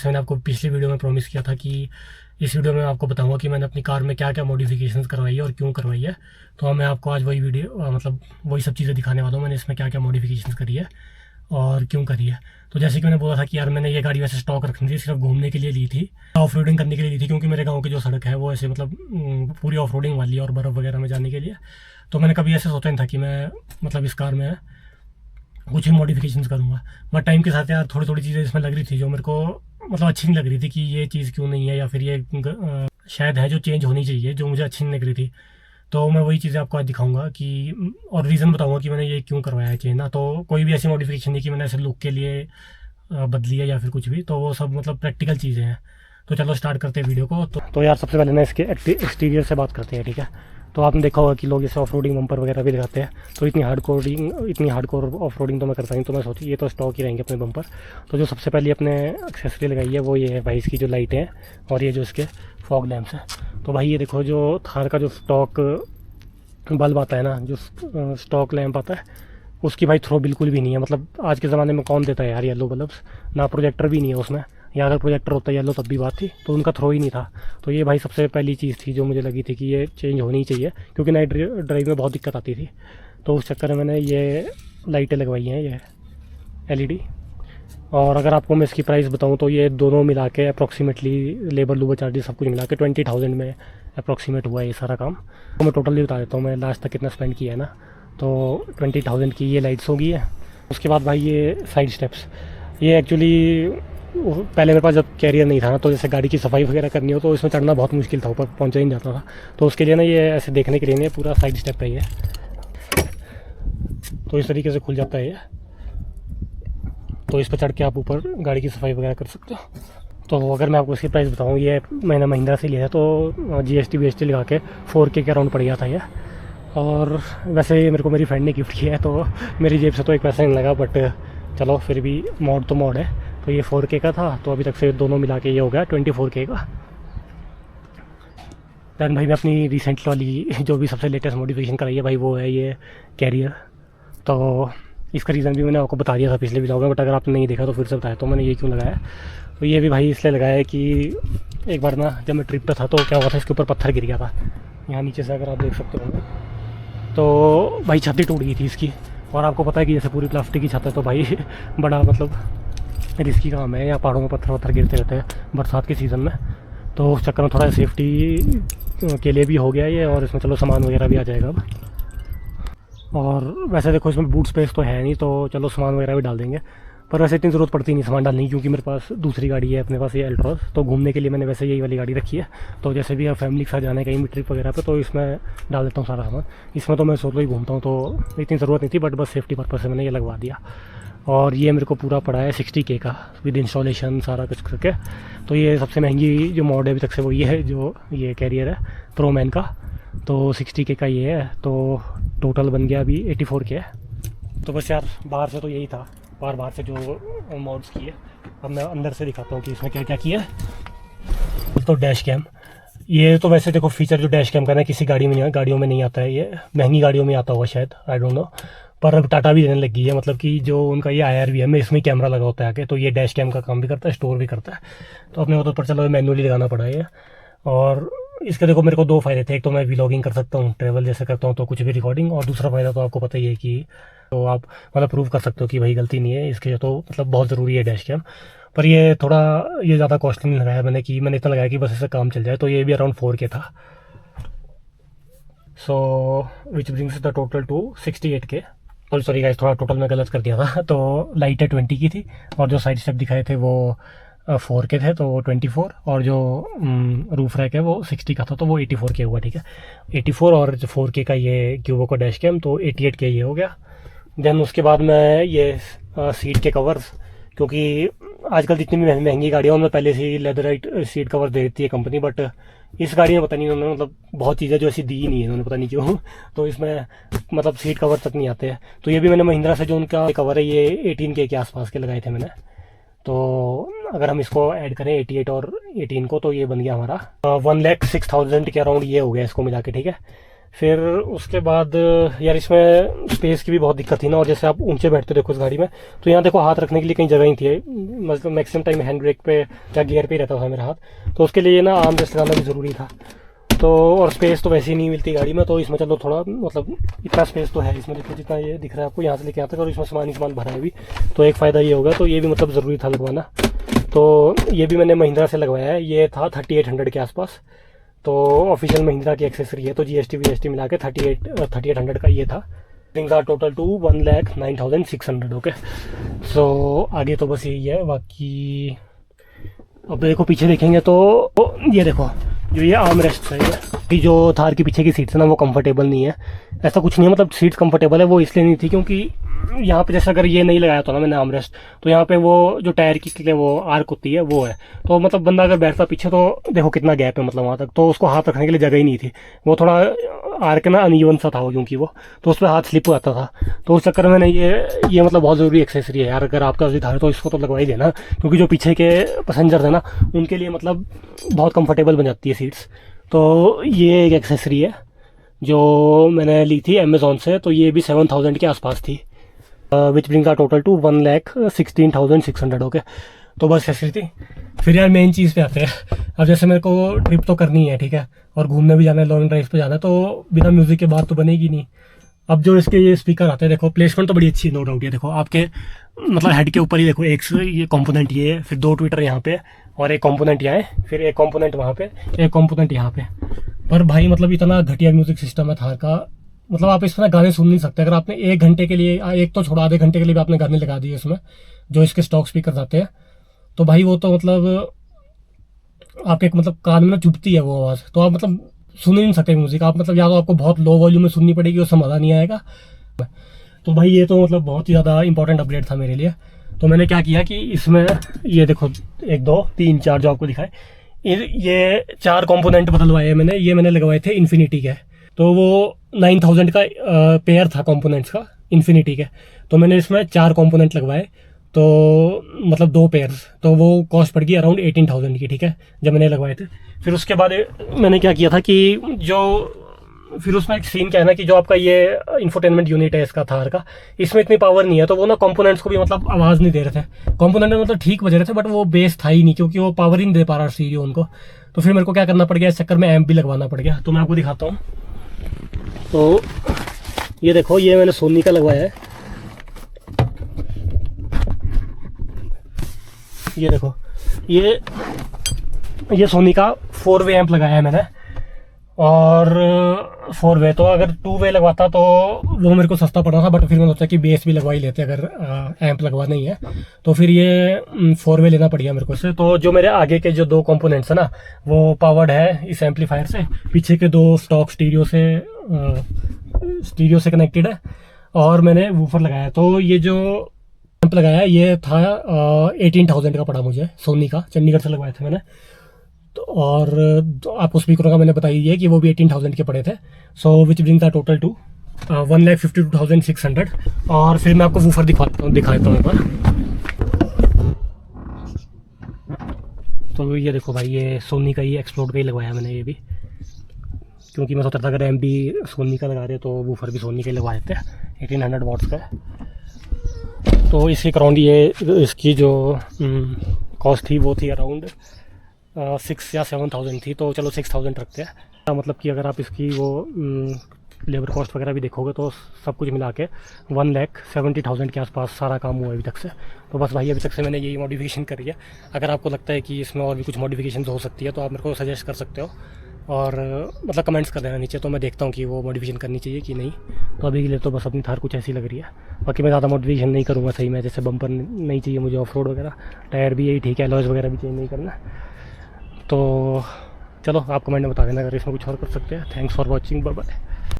जैसे मैंने आपको पिछली वीडियो में प्रॉमिस किया था कि इस वीडियो में आपको बताऊंगा कि मैंने अपनी कार में क्या क्या मॉडिफिकेशंस करवाई है और क्यों करवाई है। तो मैं आपको आज वही वीडियो मतलब वही सब चीज़ें दिखाने वाला हूँ, मैंने इसमें क्या क्या मॉडिफिकेशंस करी है और क्यों करी है। तो जैसे कि मैंने बोला था कि यार मैंने ये गाड़ी वैसे स्टॉक रखनी थी, सिर्फ घूमने के लिए ली थी, ऑफ रोडिंग करने के लिए ली थी, क्योंकि मेरे गाँव की जो सड़क है वो ऐसे मतलब पूरी ऑफ रोडिंग वाली है और बर्फ़ वगैरह में जाने के लिए। तो मैंने कभी ऐसे सोचा नहीं था कि मैं मतलब इस कार में कुछ ही मॉडिफिकेशंस करूँगा। बट टाइम के साथ यार थोड़ी थोड़ी चीज़ें इसमें लग रही थी जो मेरे को मतलब अच्छी नहीं लग रही थी कि ये चीज़ क्यों नहीं है, या फिर ये शायद है जो चेंज होनी चाहिए, जो मुझे अच्छी नहीं लग रही थी। तो मैं वही चीज़ें आपको आज दिखाऊंगा कि और रीज़न बताऊंगा कि मैंने ये क्यों करवाया है चेंज ना। तो कोई भी ऐसी मॉडिफिकेशन नहीं कि मैंने ऐसे लुक के लिए बदली है या फिर कुछ भी, तो वो सब मतलब प्रैक्टिकल चीज़ें हैं। तो चलो स्टार्ट करते हैं वीडियो को। तो यार सबसे पहले ना इसके एक्सटीरियर से बात करते हैं, ठीक है। तो आपने देखा होगा कि लोग जैसे ऑफ रोडिंग बम्पर वगैरह भी लगाते हैं, तो इतनी हार्डकोर ऑफ रोडिंग तो मैं करता नहीं, तो मैं सोची ये तो स्टॉक ही रहेंगे अपने बम्पर। तो जो सबसे पहले अपने एक्सेसरी लगाई है वो ये है भाई, इसकी जो लाइटें हैं और ये जो इसके फॉग लैम्प्स हैं। तो भाई ये देखो, जो थार का जो स्टॉक बल्ब आता है ना, जो स्टॉक लैम्प आता है, उसकी भाई थ्रो बिल्कुल भी नहीं है। मतलब आज के ज़माने में कौन देता है यार येलो बल्ब्स, ना प्रोजेक्टर भी नहीं है उसमें, या अगर प्रोजेक्टर होता है येलो तब भी बात थी, तो उनका थ्रो ही नहीं था। तो ये भाई सबसे पहली चीज़ थी जो मुझे लगी थी कि ये चेंज होनी चाहिए, क्योंकि नाइट ड्राइव में बहुत दिक्कत आती थी। तो उस चक्कर में मैंने ये लाइटें लगवाई हैं, ये LED। और अगर आपको मैं इसकी प्राइस बताऊं तो ये दोनों मिला के अप्रॉक्सीमेटली लेबर लूबर चार्जेस सब कुछ मिला के 20,000 में अप्रॉक्सीमेट हुआ है ये सारा काम। तो मैं टोटली बता देता हूँ मैं लास्ट तक कितना स्पेंड किया है ना। तो 20,000 की ये लाइट्स होगी है। उसके बाद भाई ये साइड स्टेप्स, ये एक्चुअली पहले मेरे पास जब कैरियर नहीं था ना, तो जैसे गाड़ी की सफाई वगैरह करनी हो तो इसमें चढ़ना बहुत मुश्किल था, ऊपर पहुंचा ही नहीं जाता था। तो उसके लिए ना ये ऐसे देखने के लिए ना पूरा साइड स्टेप है ये, तो इस तरीके से खुल जाता है ये। तो इस पर चढ़ के आप ऊपर गाड़ी की सफाई वगैरह कर सकते हो। तो अगर मैं आपको इसकी प्राइस बताऊँ, ये मैंने महिंद्रा से लिया है, तो GST लगा के 4K के अराउंड पड़ गया था ये। और वैसे ये मेरे को मेरी फ्रेंड ने गिफ्ट किया है, तो मेरी जेब से तो एक पैसा नहीं लगा, बट चलो फिर भी मॉड तो मॉड है। तो ये 4K का था, तो अभी तक से दोनों मिला के ये हो गया 24K का। दैन भाई मैं अपनी रिसेंट वाली जो भी सबसे लेटेस्ट मॉडिफिकेशन कराई है भाई, वो है ये कैरियर। तो इसका रीज़न भी मैंने आपको बता दिया था पिछले वीडियो में, बट अगर आपने नहीं देखा तो फिर से बताया तो मैंने ये क्यों लगाया। तो ये भी भाई इसलिए लगाया है कि एक बार ना जब मैं ट्रिप पे था तो क्या हुआ था, इसके ऊपर पत्थर गिर गया था यहाँ नीचे से, अगर आप देख सकते हो। तो भाई छत ही टूट गई थी इसकी। और आपको पता है कि जैसे पूरी प्लास्टिक की छत है, तो भाई बड़ा मतलब रिस्की काम है, या पहाड़ों में पत्थर वत्थर गिरते रहते हैं बरसात के सीज़न में। तो उस चक्कर में थोड़ा सेफ्टी के लिए भी हो गया ये, और इसमें चलो सामान वगैरह भी आ जाएगा अब। और वैसे देखो इसमें बूट स्पेस तो है नहीं, तो चलो सामान वगैरह भी डाल देंगे, पर वैसे इतनी ज़रूरत पड़ती नहीं सामान डालने की, क्योंकि मेरे पास दूसरी गाड़ी है अपने पास, ये एल्ट्रॉस। तो घूमने के लिए मैंने वैसे यही वाली गाड़ी रखी है। तो जैसे भी फैमिली के साथ जाने कहीं भी ट्रिप वगैरह पे, तो इसमें डाल देता हूँ सारा सामान। इसमें तो मैं सोलो ही घूमता हूँ, तो इतनी ज़रूरत नहीं थी, बट बस सेफ्टी पर्पज़ से मैंने ये लगवा दिया। और ये मेरे को पूरा पड़ा है 60K का विद इंस्टॉलेशन सारा कुछ करके। तो ये सबसे महंगी जो मॉड है अभी तक से वो ये है, जो ये कैरियर है प्रोमैन का। तो 60K का ये है, तो टोटल बन गया अभी 84K है। तो बस यार बाहर से तो यही था, बाहर से जो मॉड्स किए। अब मैं अंदर से दिखाता हूँ कि इसमें क्या क्या किया है। तो डैश कैम, ये तो वैसे देखो फीचर जो डैश कैम का ना किसी गाड़ियों में नहीं आता है, ये महंगी गाड़ियों में आता होगा शायद, आई डोंट नो। पर अब टाटा भी देने लगी है, मतलब कि जो उनका ये IRV में इसमें कैमरा लगा होता है आगे, तो ये डैश कैम का काम भी करता है, स्टोर भी करता है। तो अपने को तो पर चलो मैनुअली लगाना पड़ा है। और इसके देखो मेरे को दो फ़ायदे थे, एक तो मैं व्लॉगिंग कर सकता हूँ, ट्रैवल जैसे करता हूँ तो कुछ भी रिकॉर्डिंग, और दूसरा फ़ायदा तो आपको पता ही है कि तो आप मतलब प्रूव कर सकते हो कि भाई गलती नहीं है इसके, तो मतलब बहुत ज़रूरी है डैश कैम। पर ये थोड़ा ये ज़्यादा कॉस्टली नहीं लगाया मैंने, कि मैंने इतना लगाया कि बस इससे काम चल जाए। तो ये भी अराउंड 4K था। So which brings the total to 68K। Sorry guys, थोड़ा टोटल में गलत कर दिया था। तो लाइटें 20 की थी, और जो साइड स्टेप दिखाए थे वो 4K थे, तो 24। और जो रूफ रैक है वो 60 का था, तो वो 84K हुआ, ठीक है। 84 और 4K का ये क्यूबो का डैश कैम, तो 88K ये हो गया। देन उसके बाद मैं ये सीट के कवर्स, क्योंकि आजकल जितनी भी महंगी गाड़ियों में पहले से ही लेदराइट सीट कवर दे देती है कंपनी, बट इस गाड़ी में पता नहीं उन्होंने मतलब बहुत चीज़ें जो ऐसी दी ही नहीं है उन्होंने, पता नहीं क्यों। तो इसमें मतलब सीट कवर तक नहीं आते हैं। तो ये भी मैंने महिंद्रा से जो उनका कवर है ये 18K के आसपास के लगाए थे मैंने। तो अगर हम इसको ऐड करें 88 और 18 को, तो ये बन गया हमारा 1,06,000 के अराउंड ये हो गया इसको मिला के, ठीक है। फिर उसके बाद यार इसमें स्पेस की भी बहुत दिक्कत थी ना, और जैसे आप ऊंचे बैठते देखो इस गाड़ी में, तो यहाँ देखो हाथ रखने के लिए कहीं जगह ही थी, मतलब मैक्सिमम टाइम हैंड ब्रेक पे या गियर पे ही रहता था मेरा हाथ, तो उसके लिए ना आर्म रेस्ट लगाना भी ज़रूरी था। तो और स्पेस तो वैसे ही नहीं मिलती गाड़ी में, तो इसमें चलो थोड़ा मतलब इतना स्पेस तो है इसमें, देखो जितना ये दिख रहा है आपको यहाँ से लेके यहाँ तक, और इसमें सामान ही सामान भरा है भी, तो एक फ़ायदा ये होगा, तो ये भी मतलब ज़रूरी था लगवाना। तो ये भी मैंने महिंद्रा से लगवाया है, ये था 3800 के आसपास, तो ऑफिशियल महिंद्रा की एक्सेसरी है, तो जीएसटी वीएसटी मिला के 3800 का ये था। Brings our total to 1,09,600। Okay, so आगे तो बस यही है, बाकी अब देखो पीछे देखेंगे तो ये देखो जो ये आर्म रेस्ट है, ये जो थार के पीछे की सीट्स है ना वो कंफर्टेबल नहीं है, ऐसा कुछ नहीं है, मतलब सीट्स कंफर्टेबल है, वो इसलिए नहीं थी क्योंकि यहाँ पे जैसे अगर ये नहीं लगाया था ना मैंने आर्म रेस्ट, तो यहाँ पे वो जो टायर की लिए वो आर्क होती है वो है, तो मतलब बंदा अगर बैठता पीछे तो देखो कितना गैप है मतलब वहाँ तक, तो उसको हाथ रखने के लिए जगह ही नहीं थी, वो थोड़ा आर्क ना अनइवन सा था वो, क्योंकि वो तो उस पर हाथ स्लिप हो जाता था, तो उस चक्कर में मैंने ये मतलब बहुत ज़रूरी एक्सेसरी है यार, अगर आपका जिद है तो इसको तो लगवा ही देना, क्योंकि जो पीछे के पैसेंजर है ना उनके लिए मतलब बहुत कंफर्टेबल बन जाती है सीट्स। तो ये एक एक्सेसरी है जो मैंने ली थी अमेज़ॉन से, तो ये भी 7000 के आसपास थी, which brings our total to 1,16,600। Okay, तो बस ऐसी थी। फिर यार मेन चीज़ पे आते हैं, अब जैसे मेरे को ट्रिप तो करनी है, ठीक है, और घूमने भी जाना है, लॉन्ग ड्राइव पे जाना है, तो बिना म्यूज़िक के बात तो बनेगी नहीं। अब जो इसके ये स्पीकर आते हैं देखो, प्लेसमेंट तो बड़ी अच्छी है नो डाउट, ये देखो आपके मतलब हेड के ऊपर ही देखो एक ये कंपोनेंट ये है, फिर 2 ट्विटर यहाँ पे और एक कंपोनेंट यहाँ है, फिर एक कंपोनेंट वहाँ पे, एक कंपोनेंट यहाँ पे। पर भाई मतलब इतना घटिया म्यूजिक सिस्टम है थार का, मतलब आप इसमें गाने सुन नहीं सकते। अगर आपने 1 घंटे के लिए, एक तो छोड़ा आधे घंटे के लिए भी आपने गाने लगा दिए इसमें, जो इसके स्टॉक स्पीकर आते हैं, तो भाई वो तो मतलब आपके मतलब कान में ना चुभती है वो आवाज़, तो आप मतलब सुन ही नहीं सकते म्यूजिक आप, मतलब या तो आपको बहुत लो वॉल्यूम में सुननी पड़ेगी, उससे मज़ा नहीं आएगा। तो भाई ये तो मतलब बहुत ही ज़्यादा इंपॉर्टेंट अपडेट था मेरे लिए। तो मैंने क्या किया कि इसमें ये देखो 1 2 3 4 जो आपको दिखाए, ये 4 कंपोनेंट बदलवाए मैंने, ये मैंने लगवाए थे इन्फिनिटी के, तो वो 9000 का पेयर था कंपोनेंट्स का इन्फिनिटी के, तो मैंने इसमें 4 कंपोनेंट लगवाए, तो मतलब 2 पेयर्स, तो वो कॉस्ट पड़ गई अराउंड 18,000 की, ठीक है, जब मैंने लगवाए थे। फिर उसके बाद मैंने क्या किया था कि जो फिर उसमें एक सीन क्या है ना कि जो आपका ये इंफोटेनमेंट यूनिट है इसका थार का, इसमें इतनी पावर नहीं है, तो वो ना कंपोनेंट्स को भी मतलब आवाज़ नहीं दे रहे थे, कंपोनेंट मतलब ठीक बज रहे थे बट वो बेस था ही नहीं, क्योंकि वो पावर ही नहीं दे पा रहा स्टीरियो उनको। तो फिर मेरे को क्या करना पड़ गया, इस चक्कर में एम्प भी लगवाना पड़ गया, तो मैं आपको दिखाता हूँ। तो ये देखो ये मैंने सोनी का लगवाया है, ये देखो ये सोनी का 4 वे एम्प लगाया है मैंने, और 4 वे, तो अगर 2 वे लगवाता तो वो मेरे को सस्ता पड़ रहा था, बट फिर मैंने सोचा कि बेस भी लगवा ही लेते अगर एम्प लगवाना ही है, तो फिर ये 4 वे लेना पड़ गया मेरे को इससे। तो जो मेरे आगे के जो 2 कंपोनेंट्स है ना वो पावर्ड है इस एम्पलीफायर से, पीछे के 2 स्टॉक स्टीरियो से कनेक्टेड है, और मैंने वूफर लगाया। तो ये जो एम्प लगाया ये था 18,000 का पड़ा मुझे, सोनी का, चंडीगढ़ से लगवाए थे मैंने। तो और आपको स्पीकरों का मैंने बताई है कि वो भी 18,000 के पड़े थे, so which brings the total to 1,52,600। और फिर मैं आपको वूफर दिखा देता हूँ एक बार। तो ये देखो भाई, ये सोनी का ही एक्सप्लोड का ही लगवाया मैंने ये भी, क्योंकि मैं सोच रहा था अगर एम भी सोनी का लगा रहे तो वूफर भी सोनी का ही लगवा देते हैं, 1800 वॉट्स का है। तो इसके अराउंड ये इसकी जो कॉस्ट थी वो थी अराउंड 6 या 7,000 थी, तो चलो 6,000 रखते हैं। मतलब कि अगर आप इसकी वो लेबर कॉस्ट वगैरह भी देखोगे तो सब कुछ मिला के 1,70,000 के आसपास सारा काम हुआ अभी तक से। तो बस भाई अभी तक से मैंने यही मॉडिफिकेशन करी है। अगर आपको लगता है कि इसमें और भी कुछ मॉडिफिकेशन हो सकती है तो आप मेरे को सजेस्ट कर सकते हो, और मतलब कमेंट्स कर देना नीचे, तो मैं देखता हूँ कि वो मॉडिफिकेशन करनी चाहिए कि नहीं। तो अभी के लिए तो बस अपनी थार कुछ ऐसी लग रही है, बाकी मैं ज़्यादा मॉडिफिकेशन नहीं करूँगा सही में, जैसे बम्पर नहीं चाहिए मुझे ऑफ रोड वगैरह, टायर भी यही ठीक है, अलॉयज़ वगैरह भी चेंज नहीं करना। तो चलो आप कमेंट में बता देना अगर इसमें कुछ और कर सकते हैं। Thanks for watching, bye bye.